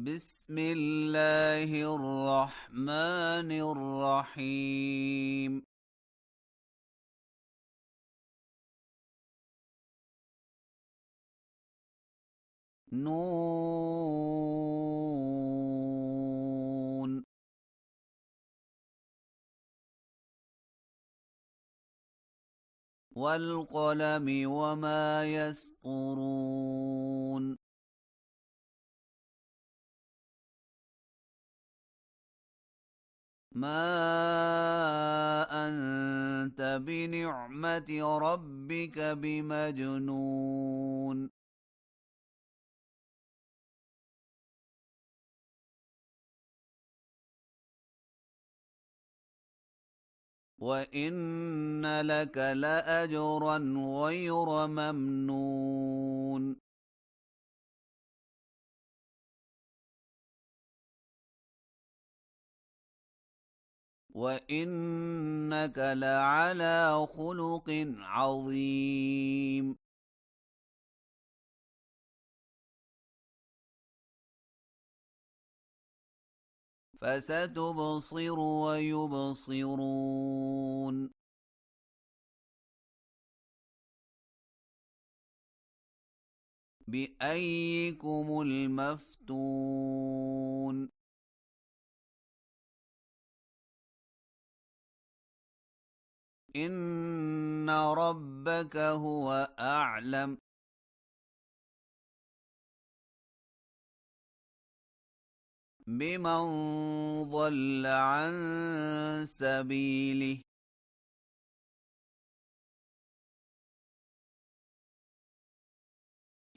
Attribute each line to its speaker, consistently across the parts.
Speaker 1: بسم الله الرحمن الرحيم. نون. والقلم وما يسطرون. ما أنت بنعمة ربك بمجنون. وإن لك لأجرا غير ممنون. وإنك لعلى خلق عظيم. فستبصر ويبصرون. بأيكم المفتون. إن ربك هو أعلم بمن ضل عن سبيله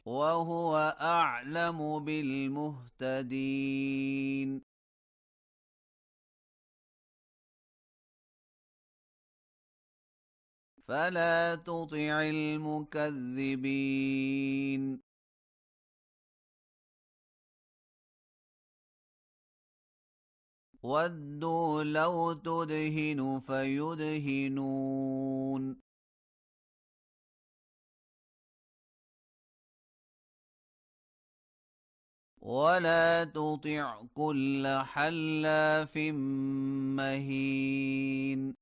Speaker 1: وهو أعلم بالمهتدين. فلا تطع المكذبين. ودوا لو تدهن فيدهنون. ولا تطع كل حلاف مهين.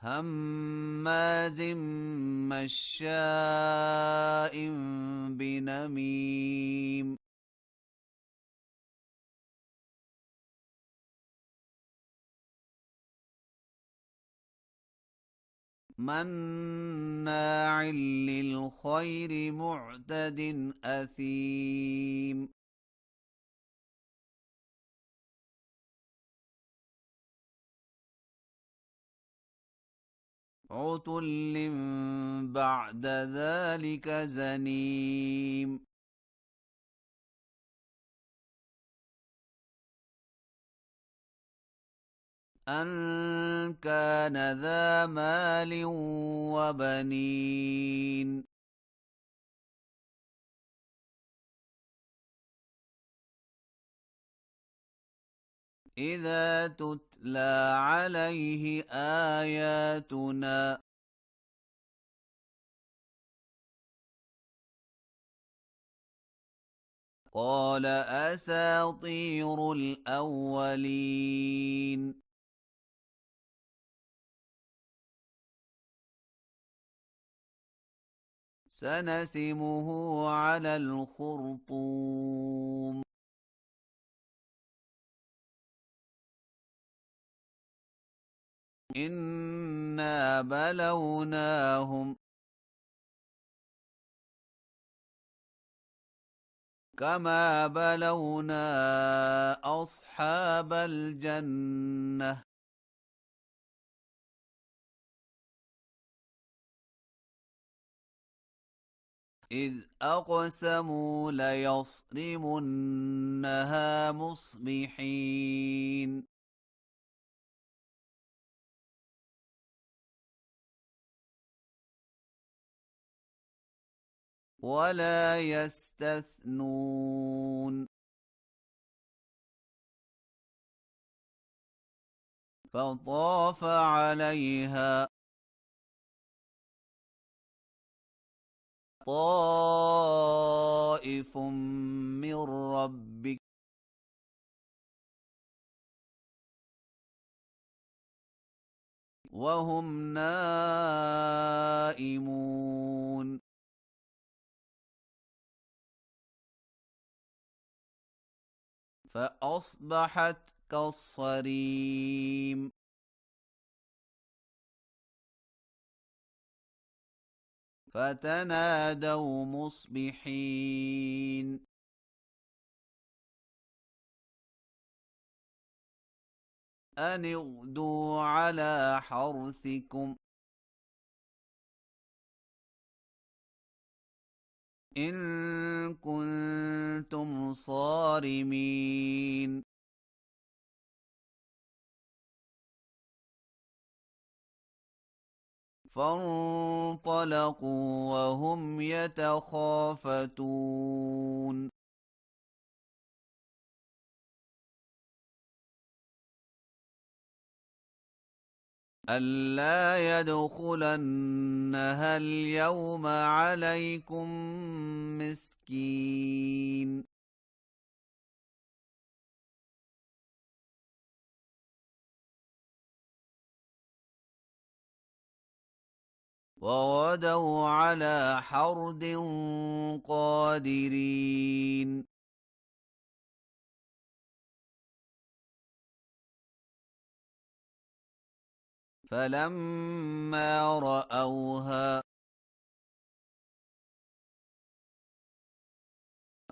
Speaker 1: هماز مشاء بنميم. مناع للخير معتد أثيم. عتل بعد ذلك زنيم. أن كان ذا مال وبنين. إذا تتلى عليه آياتنا قال أساطير الأولين. سنسمه على الخرطوم. إنا بلوناهم كما بلونا أصحاب الجنة إذ أقسموا ليصرمنها مصبحين. ولا يستثنون. فطاف عليها طائف من ربك وهم نائمون فأصبحت كالصريم فتنادوا مصبحين أن اغدوا على حرثكم إن كنتم صارمين فانطلقوا وهم يتخافتون ألا يدخلنها اليوم عليكم مسكين وغدوا على حرد قادرين فلما رأوها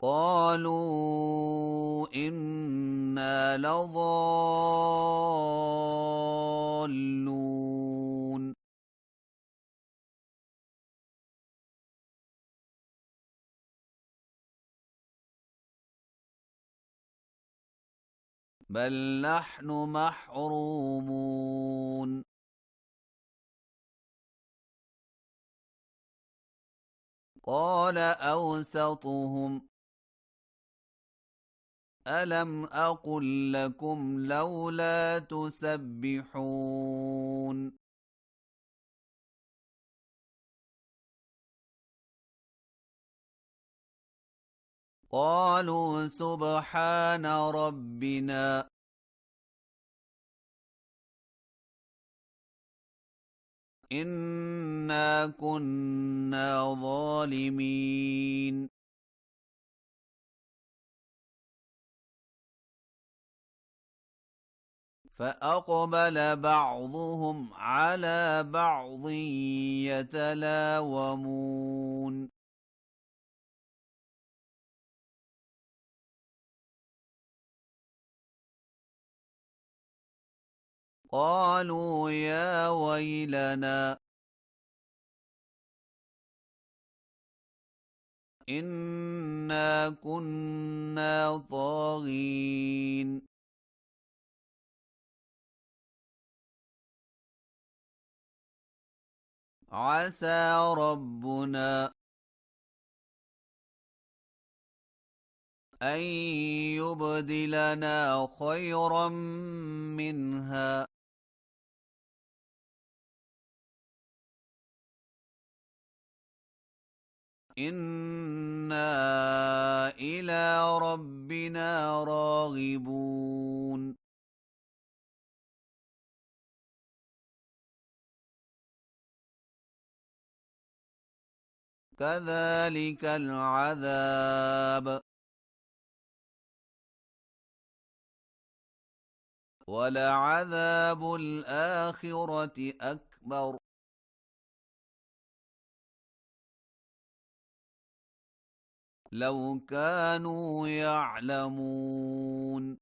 Speaker 1: قالوا إنا لضالون بل نحن محرومون قال أوسطهم ألم أقل لكم لولا تسبحون قالوا سبحان ربنا إنا كنا ظالمين فأقبل بعضهم على بعض يتلاومون قالوا يا ويلنا إنا كنا طاغين عسى ربنا أن يبدلنا خيرا منها إنا إلى ربنا راغبون كذلك العذاب ولعذاب الآخرة أكبر لو كانوا يعلمون